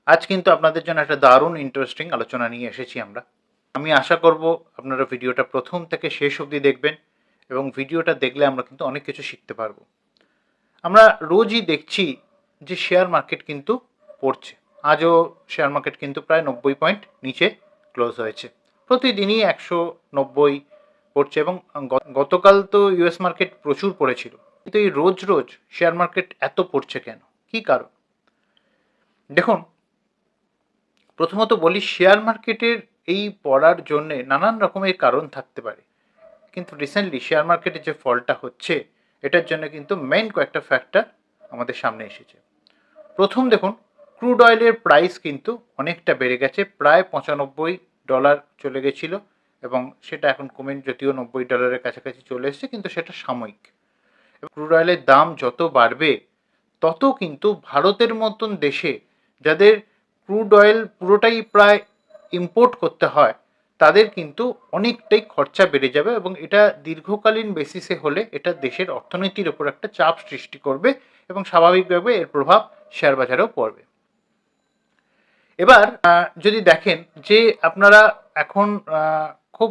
আজ কিন্তু আপনাদের জন্য একটা দারুণ ইন্টারেস্টিং আলোচনা নিয়ে এসেছি আমরা। আমি আশা করব আপনারা ভিডিওটা প্রথম থেকে শেষ অবধি দেখবেন এবং ভিডিওটা দেখলে আমরা কিন্তু অনেক কিছু শিখতে পারবো। আমরা রোজই দেখছি যে শেয়ার মার্কেট কিন্তু পড়ছে। আজও শেয়ার মার্কেট কিন্তু প্রায় 90 পয়েন্ট নিচে ক্লোজ হয়েছে। প্রতিদিনই 190 পড়ছে এবং গতকাল তো ইউএস মার্কেট প্রচুর পড়েছিল। কিন্তু এই রোজ রোজ শেয়ার মার্কেট এত পড়ছে কেন? কি কারণ? দেখুন, প্রথমত বলি, শেয়ার মার্কেটের এই পড়ার জন্য নানান রকমের কারণ থাকতে পারে, কিন্তু রিসেন্টলি শেয়ার মার্কেটে যে ফলটা হচ্ছে এটার জন্য কিন্তু মেইন কয়েকটা ফ্যাক্টর আমাদের সামনে এসেছে। প্রথম দেখুন, ক্রুড অয়েলের প্রাইস কিন্তু অনেকটা বেড়ে গেছে, প্রায় $95 চলে গেছিল এবং সেটা এখন কমে যদিও $90 কাছাকাছি চলে এসেছে, কিন্তু সেটা সাময়িক। ক্রুড অয়েলের দাম যত বাড়বে তত কিন্তু ভারতের মতন দেশে যাদের ক্রুড অয়েল পুরোটাই প্রায় ইম্পোর্ট করতে হয় তাদের কিন্তু অনেকটাই খরচা বেড়ে যাবে এবং এটা দীর্ঘকালীন বেসিসে হলে এটা দেশের অর্থনীতির ওপর একটা চাপ সৃষ্টি করবে এবং স্বাভাবিকভাবে এর প্রভাব শেয়ার বাজারেও পড়বে। এবার যদি দেখেন যে আপনারা এখন খুব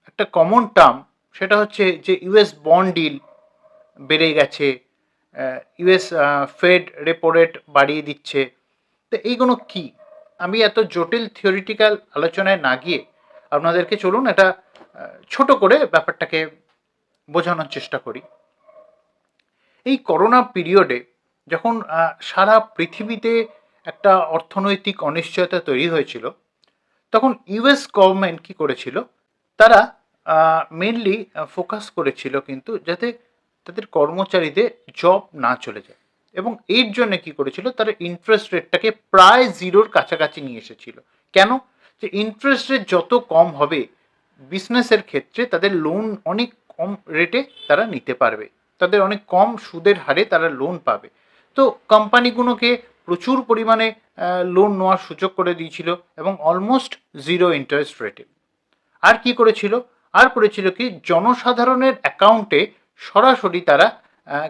একটা কমন টার্ম, সেটা হচ্ছে যে ইউএস বন্ড ডিল বেড়ে গেছে, ইউএস ফেড রেপো রেট বাড়িয়ে দিচ্ছে। তো এইগুলো কি? আমি এত জটিল থিওরিটিক্যাল আলোচনায় না গিয়ে আপনাদেরকে চলুন এটা ছোট করে ব্যাপারটাকে বোঝানোর চেষ্টা করি। এই করোনা পিরিয়ডে যখন সারা পৃথিবীতে একটা অর্থনৈতিক অনিশ্চয়তা তৈরি হয়েছিল, তখন ইউএস গভর্নমেন্ট কি করেছিল, তারা মেনলি ফোকাস করেছিল কিন্তু যাতে তাদের কর্মচারীদের জব না চলে যায় এবং এর জন্য কি করেছিল, তারা ইন্টারেস্ট রেটটাকে প্রায় জিরোর কাছাকাছি নিয়ে এসেছিল। কেন? যে ইন্টারেস্ট রেট যত কম হবে বিজনেসের ক্ষেত্রে তাদের লোন অনেক কম রেটে তারা নিতে পারবে, তাদের অনেক কম সুদের হারে তারা লোন পাবে। তো কোম্পানিগুলোকে প্রচুর পরিমাণে লোন নেওয়ার সুযোগ করে দিয়েছিল এবং অলমোস্ট জিরো ইন্টারেস্ট রেটে। আর কি করেছিল? আর করেছিল কি, জনসাধারণের অ্যাকাউন্টে সরাসরি তারা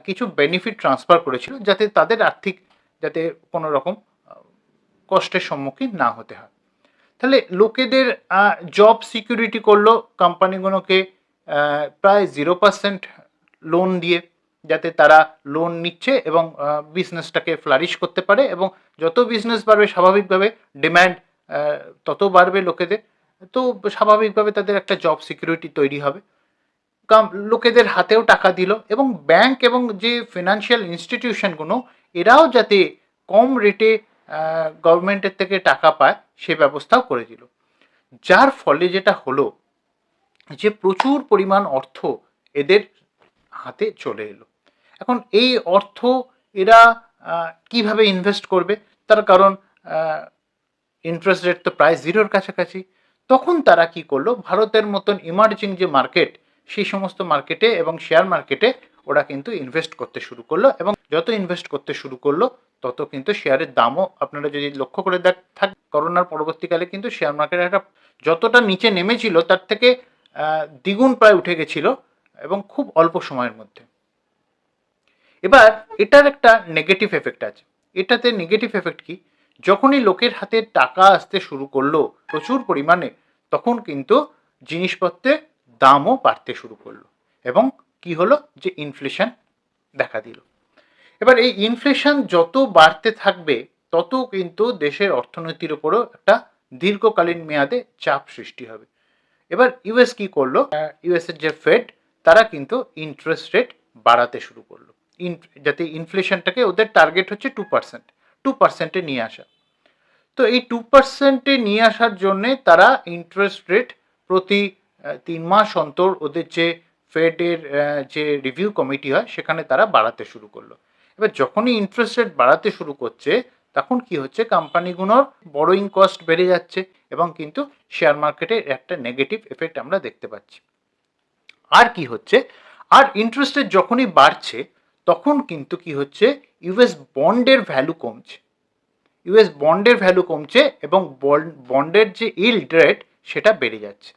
কিছু বেনিফিট ট্রান্সফার করেছিল যাতে তাদের আর্থিক যাতে কোনো রকম কষ্টের সম্মুখীন না হতে হয়। তাহলে লোকেদের জব সিকিউরিটি করলো কোম্পানিগুলোকে প্রায় 0% লোন দিয়ে, যাতে তারা লোন নিচ্ছে এবং বিজনেসটাকে ফ্লারিশ করতে পারে এবং যত বিজনেস বাড়বে স্বাভাবিকভাবে ডিম্যান্ড তত বাড়বে লোকেদের, তো স্বাভাবিকভাবে তাদের একটা জব সিকিউরিটি তৈরি হবে। লোকেদের হাতেও টাকা দিল এবং ব্যাংক এবং যে ফিনান্সিয়াল ইনস্টিটিউশনগুলো এরাও যাতে কম রেটে গভর্নমেন্টের থেকে টাকা পায় সে ব্যবস্থাও করে দিল। যার ফলে যেটা হলো যে প্রচুর পরিমাণ অর্থ এদের হাতে চলে এলো। এখন এই অর্থ এরা কিভাবে ইনভেস্ট করবে? তার কারণ ইন্টারেস্ট রেট তো প্রায় জিরোর কাছাকাছি। তখন তারা কি করলো, ভারতের মতন ইমার্জিং যে মার্কেট সেই সমস্ত মার্কেটে এবং শেয়ার মার্কেটে ওরা কিন্তু ইনভেস্ট করতে শুরু করলো এবং যত ইনভেস্ট করতে শুরু করলো তত কিন্তু শেয়ারের দামও, আপনারা যদি লক্ষ্য করে থাক, করোনার পরবর্তীকালে কিন্তু শেয়ার মার্কেট একটা যতটা নিচে নেমেছিল তার থেকে দ্বিগুণ প্রায় উঠে গেছিল এবং খুব অল্প সময়ের মধ্যে। এবার এটার একটা নেগেটিভ এফেক্ট আছে। এটাতে নেগেটিভ এফেক্ট কি? যখনই লোকের হাতে টাকা আসতে শুরু করলো প্রচুর পরিমাণে, তখন কিন্তু জিনিসপত্রের দামও বাড়তে শুরু করলো এবং কি হলো, যে ইনফ্লেশন দেখা দিল। এবার এই ইনফ্লেশন যত বাড়তে থাকবে তত কিন্তু দেশের অর্থনীতির উপরও একটা দীর্ঘকালীন মেয়াদে চাপ সৃষ্টি হবে। এবার ইউএস কি করলো, ইউএস এর যে ফেড তারা কিন্তু ইন্টারেস্ট রেট বাড়াতে শুরু করলো, যাতে ইনফ্লেশনটাকে, ওদের টার্গেট হচ্ছে 2%-এ নিয়ে আসা। তো এই 2%-এ নিয়ে আসার জন্যে তারা ইন্টারেস্ট রেট প্রতি 3 মাস অন্তর ওদের যে ফেডের যে রিভিউ কমিটি হয় সেখানে তারা বাড়াতে শুরু করলো। এবার যখনই ইন্টারেস্ট রেট বাড়াতে শুরু করছে তখন কি হচ্ছে, কোম্পানিগুলোর বড়োইং কস্ট বেড়ে যাচ্ছে এবং কিন্তু শেয়ার মার্কেটের একটা নেগেটিভ এফেক্ট আমরা দেখতে পাচ্ছি। আর কি হচ্ছে, আর ইন্টারেস্ট রেট যখনই বাড়ছে তখন কিন্তু কি হচ্ছে, ইউএস বন্ডের ভ্যালু কমছে, ইউএস বন্ডের ভ্যালু কমছে এবং বন্ডের যে ইল্ড রেট সেটা বেড়ে যাচ্ছে।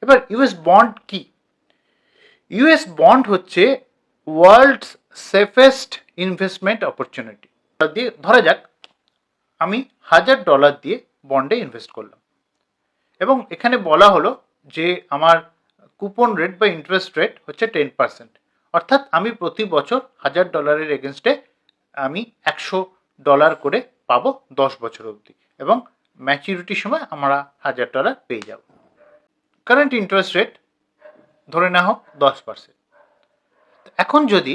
এবার ইউএস বন্ড কি? ইউএস বন্ড হচ্ছে ওয়ার্ল্ডস সেফেস্ট ইনভেস্টমেন্ট অপরচুনিটি। ধরা যাক আমি $1000 দিয়ে বন্ডে ইনভেস্ট করলাম এবং এখানে বলা হলো যে আমার কুপন রেট বা ইন্টারেস্ট রেট হচ্ছে 10%, অর্থাৎ আমি প্রতি বছর $1000 এগেনস্টে আমি $100 করে পাবো 10 বছর অবধি এবং ম্যাচুরিটির সময় আমরা $1000 পেয়ে যাব। কারেন্ট ইন্টারেস্ট রেট ধরে নেওয়া হোক 10%। এখন যদি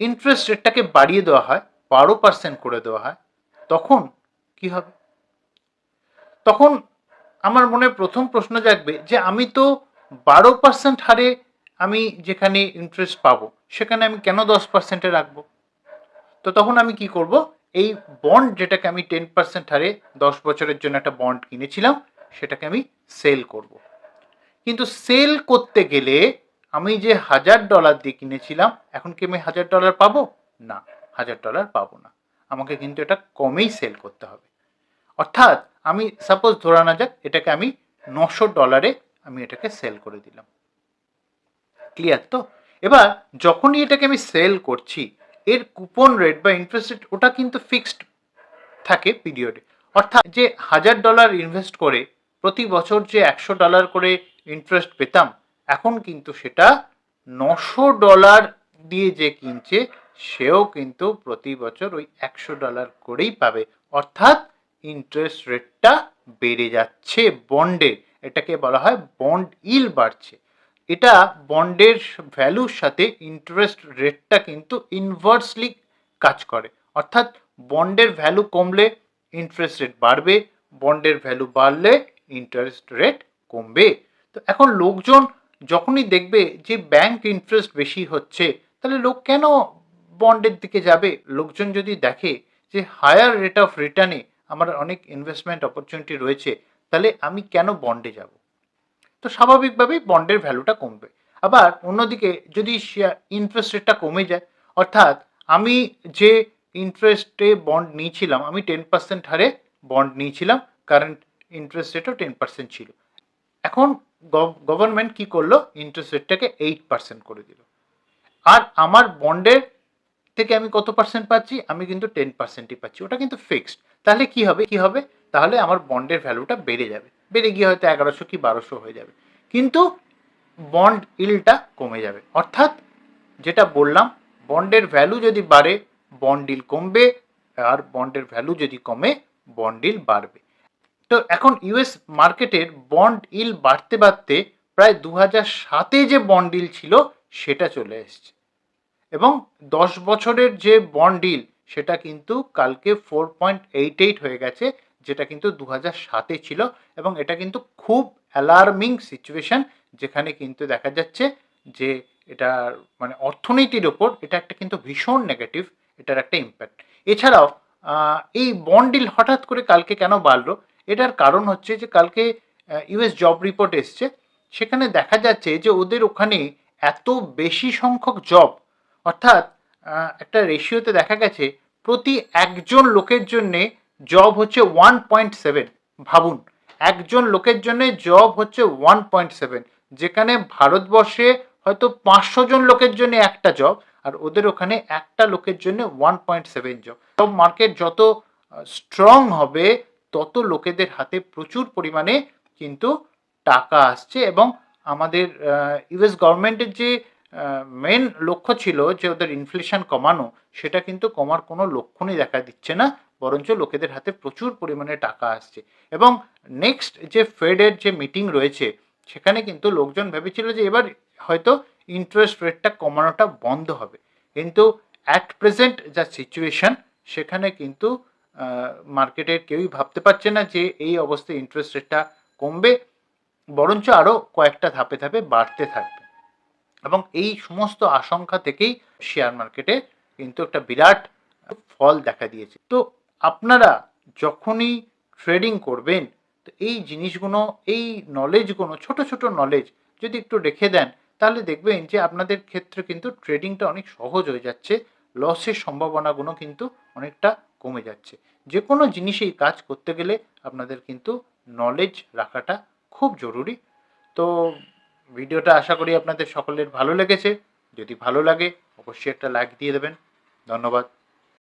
ইন্টারেস্ট রেটটাকে বাড়িয়ে দেওয়া হয়, 12% করে দেওয়া হয়, তখন কি হবে? তখন আমার মনে প্রথম প্রশ্ন জাগবে যে আমি তো 12% হারে আমি যেখানে ইন্টারেস্ট পাবো সেখানে আমি কেন 10%-এ রাখবো? তো তখন আমি কি করব, এই বন্ড যেটাকে আমি 10% হারে 10 বছরের জন্য একটা বন্ড কিনেছিলাম সেটাকে আমি সেল করব। কিন্তু সেল করতে গেলে আমি যে $1000 দিয়ে কিনেছিলাম, এখন কি আমি $1000 পাবো? না, $1000 পাবো না। আমাকে কিন্তু এটা কমেই সেল করতে হবে। অর্থাৎ আমি সাপোজ ধরে আনা যাক এটাকে আমি $900 আমি এটাকে সেল করে দিলাম। ক্লিয়ার তো? এবার যখনই এটাকে আমি সেল করছি, এর কুপন রেট বা ইন্টারেস্ট রেট ওটা কিন্তু ফিক্সড থাকে পিরিয়ডে। অর্থাৎ যে $1000 ইনভেস্ট করে প্রতি বছর যে $100 করে ইন্টারেস্ট পেতাম, এখন কিন্তু সেটা $900 দিয়ে যে কিনছে সেও কিন্তু প্রতি বছর ওই $100 করেই পাবে। অর্থাৎ ইন্টারেস্ট রেটটা বেড়ে যাচ্ছে বন্ডে। এটাকে বলা হয় বন্ড ইল্ড বাড়ছে। এটা বন্ডের ভ্যালুর সাথে ইন্টারেস্ট রেটটা কিন্তু ইনভার্সলি কাজ করে। অর্থাৎ বন্ডের ভ্যালু কমলে ইন্টারেস্ট রেট বাড়বে, বন্ডের ভ্যালু বাড়লে ইন্টারেস্ট রেট কমবে। তো এখন লোকজন যখনই দেখবে যে ব্যাংক ইন্টারেস্ট বেশি হচ্ছে, তাহলে লোক কেন বন্ডের দিকে যাবে? লোকজন যদি দেখে যে হায়ার রেট অফ রিটার্নে আমার অনেক ইনভেস্টমেন্ট অপরচুনিটি রয়েছে, তাহলে আমি কেন বন্ডে যাব? তো স্বাভাবিকভাবেই বন্ডের ভ্যালুটা কমবে। আবার অন্যদিকে যদি ইন্টারেস্ট রেটটা কমে যায়, অর্থাৎ আমি যে ইন্টারেস্টে বন্ড নিয়েছিলাম, আমি 10% হারে বন্ড নিয়েছিলাম, কারেন্ট ইন্টারেস্ট রেটও 10% ছিল। এখন গভর্নমেন্ট কি করলো, ইন্টারেস্ট রেটটাকে 8% করে দিল। আর আমার বন্ডের থেকে আমি কত পার্সেন্ট পাচ্ছি? আমি কিন্তু 10%ই পাচ্ছি। ওটা কিন্তু ফিক্সড। তাহলে কি হবে? তাহলে আমার বন্ডের ভ্যালুটা বেড়ে যাবে, বেড়ে গিয়ে হয়তো 1100 কি 1200 হয়ে যাবে, কিন্তু বন্ড ইল্ডটা কমে যাবে। অর্থাৎ যেটা বললাম, বন্ডের ভ্যালু যদি বাড়ে বন্ড ইল্ড কমবে, আর বন্ডের ভ্যালু যদি কমে বন্ড ইল্ড বাড়বে। তো এখন ইউএস মার্কেটের বন্ড ইল্ড বাড়তে বাড়তে প্রায় 2007-এ যে বন্ড ইল্ড ছিল সেটা চলে এসছে এবং 10 বছরের যে বন্ড ডিল সেটা কিন্তু কালকে 4.88 হয়ে গেছে, যেটা কিন্তু 2007-এ ছিল। এবং এটা কিন্তু খুব অ্যালার্মিং সিচুয়েশন, যেখানে কিন্তু দেখা যাচ্ছে যে এটা মানে অর্থনীতির ওপর এটা একটা কিন্তু ভীষণ নেগেটিভ, এটার একটা ইম্প্যাক্ট। এছাড়াও এই বন্ড ডিল হঠাৎ করে কালকে কেন বাড়লো, এটার কারণ হচ্ছে যে কালকে ইউএস জব রিপোর্ট এসছে, সেখানে দেখা যাচ্ছে যে ওদের ওখানে এত বেশি সংখ্যক জব, অর্থাৎ একটা রেশিওতে দেখা গেছে প্রতি একজন লোকের জন্যে জব হচ্ছে 1.7। ভাবুন, একজন লোকের জন্য জব হচ্ছে 1.7, যেখানে ভারতবর্ষে হয়তো 500 জন লোকের জন্য একটা জব, আর ওদের ওখানে একটা লোকের জন্য 1.7 জব। জব মার্কেট যত স্ট্রং হবে তত লোকেদের হাতে প্রচুর পরিমাণে কিন্তু টাকা আসছে। এবং আমাদের ইউএস গভর্নমেন্টের যে মেন লক্ষ্য ছিল যে ওদের ইনফ্লেশন কমানো, সেটা কিন্তু কমার কোনো লক্ষণই দেখা দিচ্ছে না, বরঞ্চ লোকেদের হাতে প্রচুর পরিমাণে টাকা আসছে। এবং নেক্সট যে ফেডের যে মিটিং রয়েছে সেখানে কিন্তু লোকজন ভেবেছিল যে এবার হয়তো ইন্টারেস্ট রেটটা কমানোটা বন্ধ হবে, কিন্তু অ্যাট প্রেজেন্ট যা সিচুয়েশন সেখানে কিন্তু মার্কেটের কেউই ভাবতে পারছে না যে এই অবস্থায় ইন্টারেস্ট রেটটা কমবে, বরঞ্চ আরও কয়েকটা ধাপে ধাপে বাড়তে থাকবে। এবং এই সমস্ত আশঙ্কা থেকেই শেয়ার মার্কেটে কিন্তু একটা বিরাট ফল দেখা দিয়েছে। তো আপনারা যখনই ট্রেডিং করবেন, তো এই জিনিসগুলো, এই নলেজগুলো, ছোট ছোট নলেজ যদি একটু রেখে দেন, তাহলে দেখবেন যে আপনাদের ক্ষেত্রে কিন্তু ট্রেডিংটা অনেক সহজ হয়ে যাচ্ছে, লসের সম্ভাবনাগুলো কিন্তু অনেকটা কমে যাচ্ছে। যে কোনো জিনিসেই কাজ করতে গেলে আপনাদের কিন্তু নলেজ রাখাটা খুব জরুরি। তো ভিডিওটা আশা করি আপনাদের সকলের ভালো লেগেছে। যদি ভালো লাগে অবশ্যই একটা লাইক দিয়ে দেবেন। ধন্যবাদ।